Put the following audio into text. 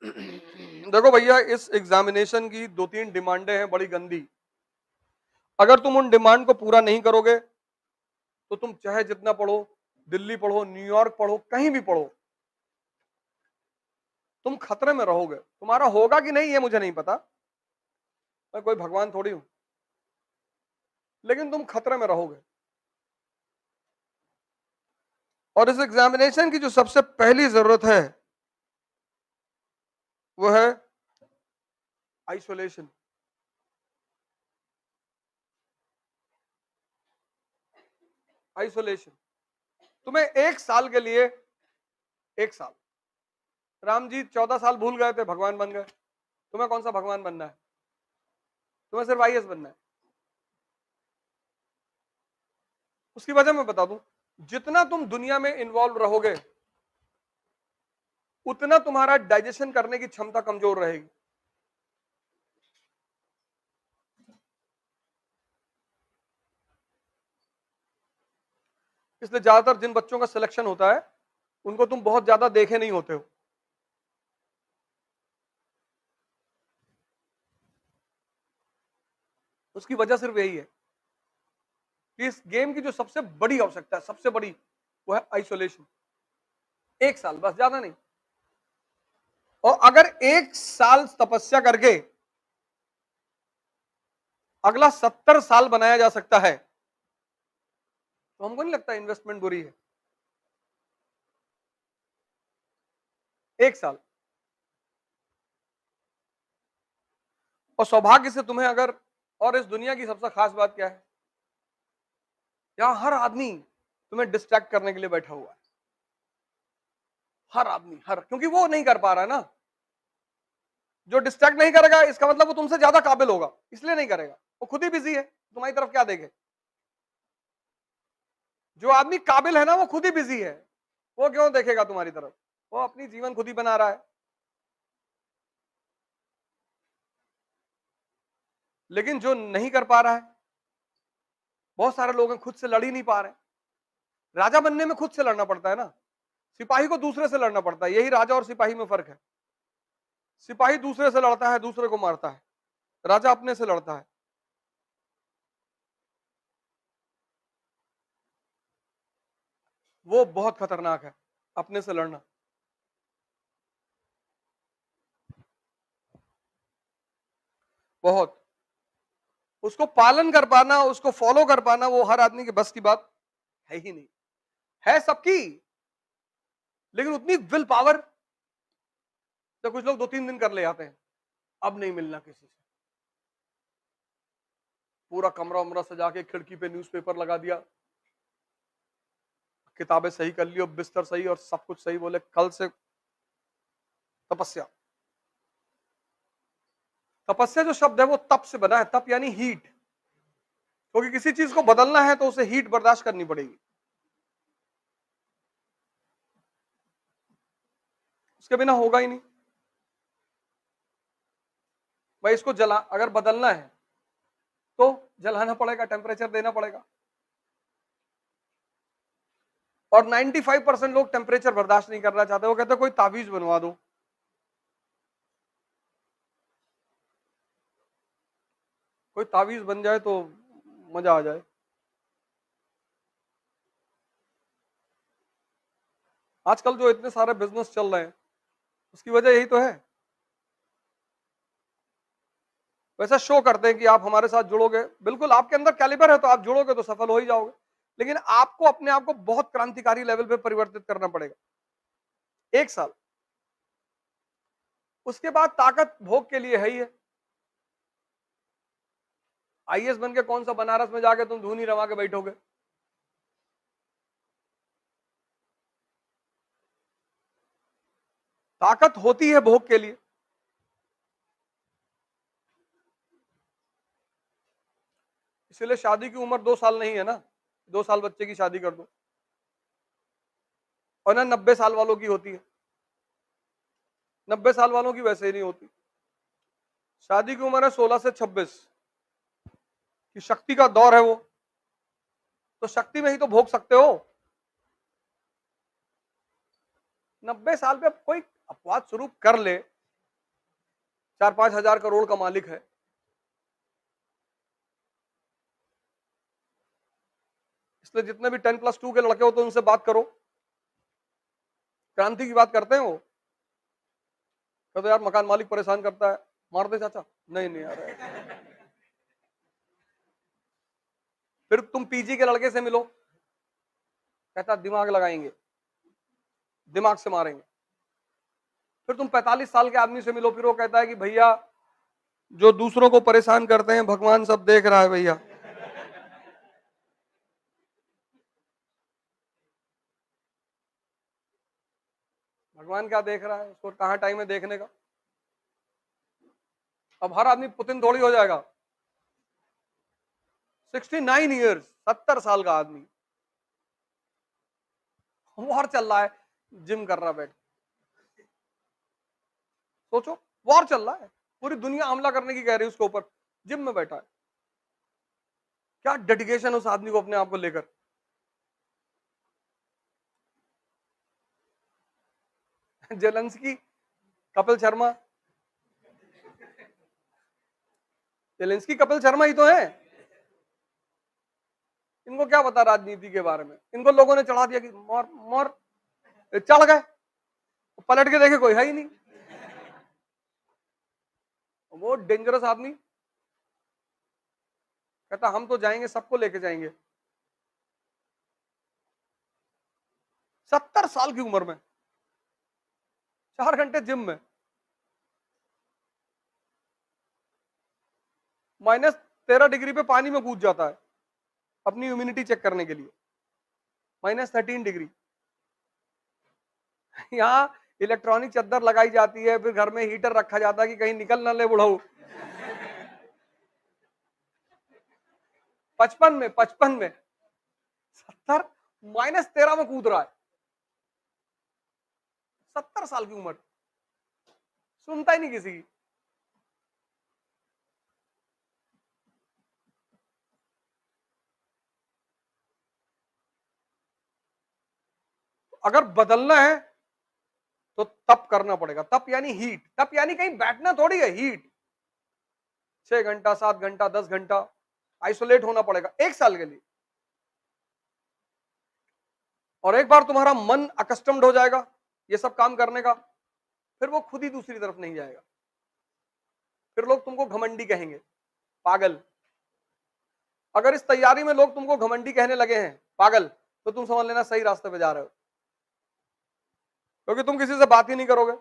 देखो भैया, इस एग्जामिनेशन की दो तीन डिमांडें हैं बड़ी गंदी। अगर तुम उन डिमांड को पूरा नहीं करोगे तो तुम चाहे जितना पढ़ो, दिल्ली पढ़ो, न्यूयॉर्क पढ़ो, कहीं भी पढ़ो, तुम खतरे में रहोगे। तुम्हारा होगा कि नहीं ये मुझे नहीं पता, मैं कोई भगवान थोड़ी हूं, लेकिन तुम खतरे में रहोगे। और इस एग्जामिनेशन की जो सबसे पहली जरूरत है वो है आइसोलेशन। आइसोलेशन। तुम्हें एक साल के लिए, एक साल, राम जी 14 साल भूल गए थे, भगवान बन गए। तुम्हें कौन सा भगवान बनना है? तुम्हें सिर्फ आईएएस बनना है। उसकी वजह मैं बता दूं, जितना तुम दुनिया में इन्वॉल्व रहोगे उतना तुम्हारा डाइजेशन करने की क्षमता कमजोर रहेगी। इसलिए ज्यादातर जिन बच्चों का सिलेक्शन होता है उनको तुम बहुत ज्यादा देखे नहीं होते हो। उसकी वजह सिर्फ यही है कि इस गेम की जो सबसे बड़ी आवश्यकता है, सबसे बड़ी, वो है आइसोलेशन। एक साल, बस, ज्यादा नहीं। और अगर एक साल तपस्या करके अगला 70 साल बनाया जा सकता है तो हमको नहीं लगता इन्वेस्टमेंट बुरी है। एक साल। और सौभाग्य से तुम्हें अगर, और इस दुनिया की सबसे खास बात क्या है, यहां हर आदमी तुम्हें डिस्ट्रैक्ट करने के लिए बैठा हुआ है। हर आदमी, हर, क्योंकि वो नहीं कर पा रहा है ना। जो डिस्ट्रैक्ट नहीं करेगा इसका मतलब वो तुमसे ज्यादा काबिल होगा, इसलिए नहीं करेगा। वो खुद ही बिजी है, तुम्हारी तरफ क्या देखे। जो आदमी काबिल है ना वो खुद ही बिजी है, वो क्यों देखेगा तुम्हारी तरफ? वो अपनी जीवन खुद ही बना रहा है। लेकिन जो नहीं कर पा रहा है, बहुत सारे लोग हैं खुद से लड़ ही नहीं पा रहे। राजा बनने में खुद से लड़ना पड़ता है ना, सिपाही को दूसरे से लड़ना पड़ता है। यही राजा और सिपाही में फर्क है। सिपाही दूसरे से लड़ता है, दूसरे को मारता है। राजा अपने से लड़ता है। वो बहुत खतरनाक है, अपने से लड़ना। बहुत। उसको पालन कर पाना, उसको फॉलो कर पाना, वो हर आदमी के बस की बात है ही नहीं। है सबकी, लेकिन उतनी विल पावर, तो कुछ लोग 2-3 दिन कर ले आते हैं, अब नहीं मिलना किसी से। पूरा कमरा उमरा सजा के, खिड़की पे न्यूज़पेपर लगा दिया, किताबें सही कर ली और बिस्तर सही और सब कुछ सही, बोले कल से तपस्या। तपस्या जो शब्द है वो तप से बना है, तप यानी हीट। क्योंकि किसी चीज को बदलना है तो उसे हीट बर्दाश्त करनी पड़ेगी, उसके बिना होगा ही नहीं। भाई इसको जला, अगर बदलना है तो जलाना पड़ेगा, टेम्परेचर देना पड़ेगा। और 95% लोग टेम्परेचर बर्दाश्त नहीं करना चाहते। वो कहते हैं कोई ताबीज बनवा दो, कोई ताबीज बन जाए तो मजा आ जाए। आजकल जो इतने सारे बिजनेस चल रहे हैं उसकी वजह यही तो है। वैसा शो करते हैं कि आप हमारे साथ जुड़ोगे, बिल्कुल आपके अंदर कैलिबर है तो आप जुड़ोगे तो सफल हो ही जाओगे। लेकिन आपको अपने आप को बहुत क्रांतिकारी लेवल पे परिवर्तित करना पड़ेगा। एक साल। उसके बाद ताकत भोग के लिए है ही है। आईएएस बन के कौन सा बनारस में जाके तुम धूनी रवा के बैठोगे? ताकत होती है भोग के लिए। इसलिए शादी की उम्र 2 साल नहीं है ना, 2 साल बच्चे की शादी कर दो। और ना 90 साल वालों की होती है, 90 साल वालों की वैसे ही नहीं होती। शादी की उम्र है 16 से 26 की, शक्ति का दौर है वो, तो शक्ति में ही तो भोग सकते हो। 90 साल पे कोई अपवाद स्वरूप कर ले 4-5 हजार करोड़ का मालिक है। इसलिए जितने भी 10+2 के लड़के हो तो उनसे बात करो, क्रांति की बात करते हैं वो, कहते यार मकान मालिक परेशान करता है, मार दे चाचा। नहीं नहीं यार। फिर तुम पीजी के लड़के से मिलो, कहता दिमाग लगाएंगे, दिमाग से मारेंगे। फिर तुम 45 साल के आदमी से मिलो, फिर वो कहता है कि भैया जो दूसरों को परेशान करते हैं भगवान सब देख रहा है भैया। भगवान क्या देख रहा है, उसको कहां टाइम है देखने का। अब हर आदमी पुतिन थोड़ी हो जाएगा। 69 ईयर्स, 70 साल का आदमी, वॉर चल रहा है, जिम कर रहा बैठ। सोचो, वॉर चल रहा है, पूरी दुनिया हमला करने की कह रही है उसके ऊपर, जिम में बैठा है। क्या डेडिकेशन उस आदमी को अपने आप को लेकर। जेलेंस्की, कपिल शर्मा, जेलेंस्की कपिल शर्मा ही तो है। इनको क्या पता राजनीति के बारे में, इनको लोगों ने चढ़ा दिया कि मोर मोर, चढ़ गए, पलट के देखे कोई है ही नहीं। वो डेंजरस आदमी कहता हम तो जाएंगे, सबको लेके जाएंगे। 70 साल की उम्र में 4 घंटे जिम में, -13 डिग्री पे पानी में कूद जाता है अपनी इम्यूनिटी चेक करने के लिए, -13 डिग्री। यहाँ इलेक्ट्रॉनिक चद्दर लगाई जाती है, फिर घर में हीटर रखा जाता है कि कहीं निकल ना ले बुढ़ऊ। 55 में 70, -13 में कूद रहा है, 70 साल की उम्र, सुनता ही नहीं किसी की। अगर बदलना है तो तप करना पड़ेगा। तप यानी हीट, तप यानी कहीं बैठना थोड़ी है, हीट। 6 घंटा, 7 घंटा, 10 घंटा आइसोलेट होना पड़ेगा 1 साल के लिए। और एक बार तुम्हारा मन अकस्टम्ड हो जाएगा ये सब काम करने का, फिर वो खुद ही दूसरी तरफ नहीं जाएगा। फिर लोग तुमको घमंडी कहेंगे, पागल। अगर इस तैयारी में लोग तुमको घमंडी कहने लगे हैं, पागल, तो तुम समझ लेना सही रास्ते पे जा रहे हो, क्योंकि तुम किसी से बात ही नहीं करोगे।